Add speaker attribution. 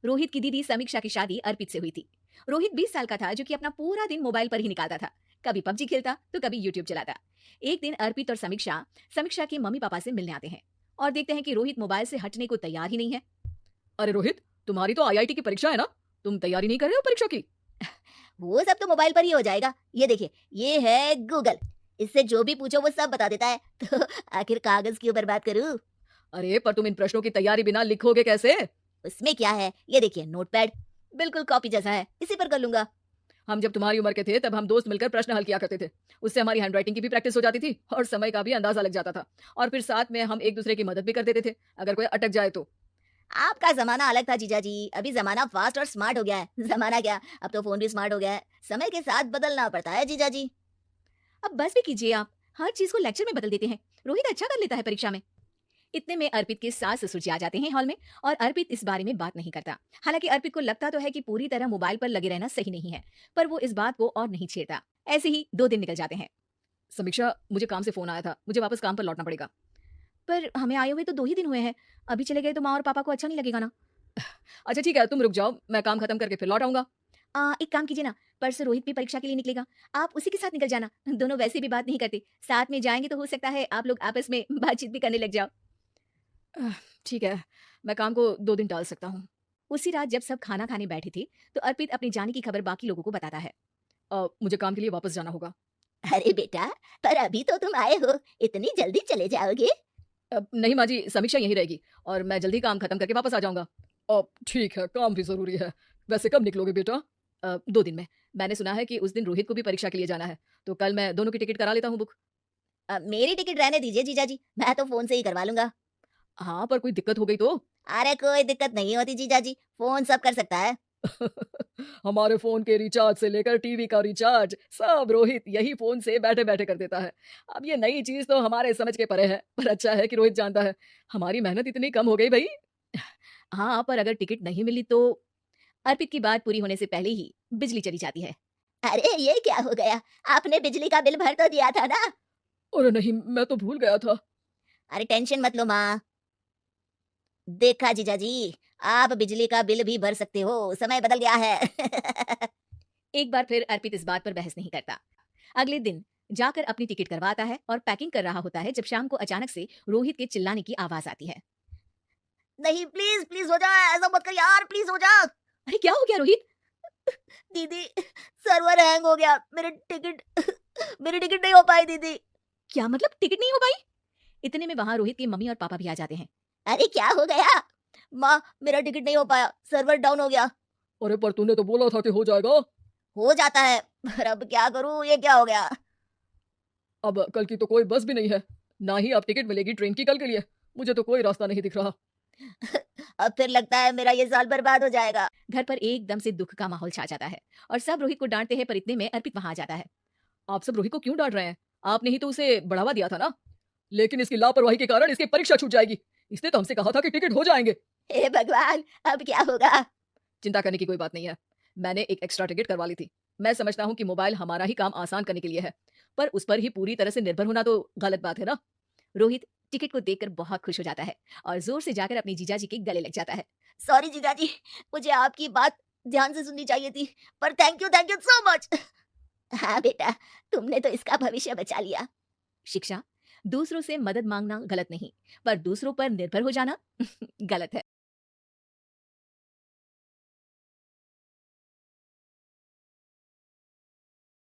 Speaker 1: रोहित की दीदी समीक्षा की शादी अर्पित से हुई थी। रोहित 20 साल का था जो कि अपना पूरा दिन मोबाइल पर ही निकालता था। कभी पबजी खेलता तो कभी यूट्यूब चलाता। एक दिन अर्पित और समीक्षा समीक्षा के मम्मी पापा से मिलने आते हैं और देखते हैं कि रोहित मोबाइल से हटने को तैयार ही नहीं है।
Speaker 2: अरे रोहित, तुम्हारी तो आईआईटी की परीक्षा है ना? तुम तैयारी नहीं कर रहे हो परीक्षा की?
Speaker 3: वो सब तो मोबाइल पर ही हो जाएगा। ये देखिए, ये है गूगल। इससे जो भी पूछो वो सब बता देता है। तो आखिर कागज क्यों बर्बाद करूं?
Speaker 2: अरे पर तुम इन प्रश्नों की तैयारी बिना लिखोगे कैसे?
Speaker 3: उसमें क्या है, ये देखिए नोटपैड, बिल्कुल कॉपी जैसा है, इसी पर कर लूंगा।
Speaker 2: हम जब तुम्हारी उम्र के थे तब हम दोस्त मिलकर प्रश्न हल किया करते थे। उससे हमारी हैंडराइटिंग की भी प्रैक्टिस हो जाती थी और समय का भी अंदाजा लग जाता था। और फिर साथ में हम एक दूसरे की मदद भी कर देते थे अगर कोई अटक जाए तो।
Speaker 3: आपका जमाना अलग था जीजा जी, अभी जमाना फास्ट और स्मार्ट हो गया है। जमाना क्या, अब तो फोन भी स्मार्ट हो गया है। समय के साथ बदलना पड़ता है जीजा जी।
Speaker 1: अब बस भी कीजिए आप, हर चीज को लेक्चर में बदल देते हैं। रोहित अच्छा कर लेता है परीक्षा में। इतने में अर्पित के सास ससुर जी आ जाते हैं हॉल में और अर्पित इस बारे में बात नहीं करता। हालांकि अर्पित को लगता तो है कि पूरी तरह मोबाइल पर लगे रहना सही नहीं है, पर वो इस बात को और नहीं छेड़ता। ऐसे ही 2 दिन निकल जाते हैं।
Speaker 2: समीक्षा, मुझे काम से फोन आया था, मुझे वापस काम पर लौटना पड़ेगा।
Speaker 1: पर हमें आए हुए तो 2 ही दिन हुए हैं, अभी चले गए तो माँ और पापा को अच्छा नहीं लगेगा ना।
Speaker 2: अच्छा ठीक है, तुम रुक जाओ, मैं काम खत्म करके फिर लौट आऊंगा।
Speaker 1: एक काम कीजिए ना, परसों रोहित भी परीक्षा के लिए निकलेगा, आप उसी के साथ निकल जाना। दोनों वैसे भी बात नहीं करते, साथ में जाएंगे तो हो सकता है आप लोग आपस में बातचीत भी करने लग जाओ।
Speaker 2: ठीक है, मैं काम को 2 दिन टाल सकता हूँ।
Speaker 1: उसी रात जब सब खाना खाने बैठे थे तो अर्पित अपने जाने की खबर बाकी लोगों को बताता है।
Speaker 2: मुझे काम के लिए वापस जाना होगा।
Speaker 3: अरे बेटा, पर अभी तो तुम आए हो, इतनी जल्दी चले जाओगे?
Speaker 2: नहीं माँ जी, समीक्षा यहीं रहेगी और मैं जल्दी काम खत्म करके वापस आ जाऊंगा। ठीक है, काम भी जरूरी है। वैसे कब निकलोगे बेटा? 2 दिन में। मैंने सुना है कि उस दिन रोहित को भी परीक्षा के लिए जाना है, तो कल मैं दोनों की टिकट करा लेता हूँ बुक।
Speaker 3: मेरी टिकट रहने दीजिए जीजा जी, मैं तो फोन से ही करवा लूंगा।
Speaker 2: हाँ, पर कोई दिक्कत हो गई तो?
Speaker 3: अरे कोई दिक्कत नहीं होती जीजा जी, फोन सब कर सकता है।
Speaker 2: हमारे फोन के रिचार्ज से लेकर टीवी का रिचार्ज सब रोहित यही फोन से बैठे बैठे कर देता है। अब ये नई चीज तो हमारे समझ के परे है, पर अच्छा है कि रोहित जानता है। हमारी मेहनत इतनी कम हो गई भाई।
Speaker 1: हाँ, पर अगर टिकट नहीं मिली तो? अर्पित की बात पूरी होने से पहले ही बिजली चली जाती है।
Speaker 3: अरे ये क्या हो गया, आपने बिजली का बिल भर तो दिया था ना?
Speaker 2: अरे नहीं, मैं तो भूल गया था।
Speaker 3: अरे टेंशन मत लो माँ। देखा जीजा जी, आप बिजली का बिल भी भर सकते हो, समय बदल गया है।
Speaker 1: एक बार फिर अर्पित इस बात पर बहस नहीं करता। अगले दिन जाकर अपनी टिकट करवाता है और पैकिंग कर रहा होता है जब शाम को अचानक से रोहित के चिल्लाने की आवाज आती है।
Speaker 3: नहीं प्लीज प्लीज हो जा, ऐसा मत कर यार, प्लीज हो जा।
Speaker 1: अरे क्या हो गया रोहित?
Speaker 3: दीदी, सर्वर हैंग हो गया, मेरी टिकट नहीं हो पाई दीदी।
Speaker 1: क्या मतलब टिकट नहीं हो पाई? इतने में वहां रोहित की मम्मी और पापा भी आ जाते हैं।
Speaker 3: अरे क्या हो गया? माँ, मेरा टिकट नहीं हो पाया, सर्वर डाउन हो गया।
Speaker 2: अरे पर तूने तो बोला था कि हो जाएगा।
Speaker 3: हो जाता है, पर अब क्या करूँ, ये क्या हो गया?
Speaker 2: अब कल की तो कोई बस भी नहीं है, ना ही अब टिकट मिलेगी ट्रेन की कल के लिए। मुझे तो कोई रास्ता नहीं दिख रहा।
Speaker 3: अब फिर लगता है मेरा ये साल बर्बाद हो जाएगा।
Speaker 1: घर पर एकदम से दुख का माहौल छा जाता है और सब रोहित को डांटते हैं, पर इतने में अर्पित वहां आ जाता है।
Speaker 2: आप सब रोहित को क्यों डांट रहे हैं? आपने ही तो उसे बढ़ावा दिया था ना। लेकिन इसकी लापरवाही के कारण इसकी परीक्षा छूट जाएगी। इसने तो हमसे कहा था कि टिकट हो जाएंगे।
Speaker 3: हे भगवान, अब क्या होगा?
Speaker 2: चिंता करने की कोई बात नहीं है। मैंने एक एक्स्ट्रा टिकट करवा ली थी। मैं समझता हूँ कि मोबाइल हमारा ही काम आसान करने के लिए है, पर उस पर ही पूरी तरह से निर्भर होना तो गलत बात है ना।
Speaker 1: रोहित टिकट को देखकर बहुत खुश हो जाता है और जोर से जाकर अपनी जीजाजी के गले लग जाता है।
Speaker 3: सॉरी जीजा जी, मुझे आपकी बात ध्यान से सुननी चाहिए थी, पर थैंक यू सो मच। हाँ बेटा, तुमने तो इसका भविष्य बचा लिया।
Speaker 1: शिक्षा, दूसरों से मदद मांगना गलत नहीं, पर दूसरों पर निर्भर हो जाना गलत है।